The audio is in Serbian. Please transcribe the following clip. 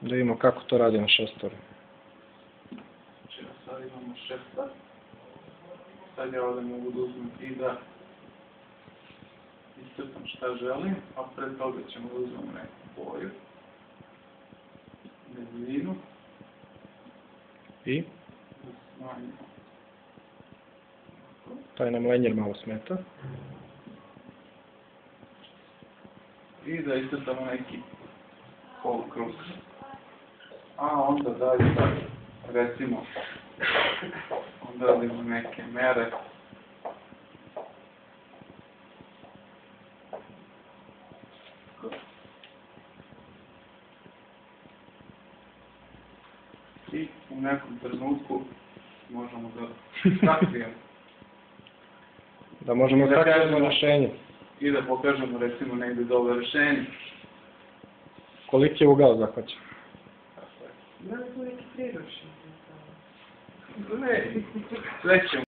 Da vidimo kako to radi na šestoru. Znači, sad imamo šestar. Sad ja ovdje mogu da uzmem i da iscrtam šta želim, a pred toga ćemo da uzmemo neku boju. Debljinu. I? Da smanjimo. Taj nam lenjer malo smeta. I da iscrtamo neki polukrug. A onda dalje, recimo, onda radimo neke mere. I u nekom trenutku možemo da sakrijemo. Da možemo da sakrijemo rešenje. I da pokažemo recimo negdje dole rešenje. Koliki je ugao zahvaća? Ne, sve ćemo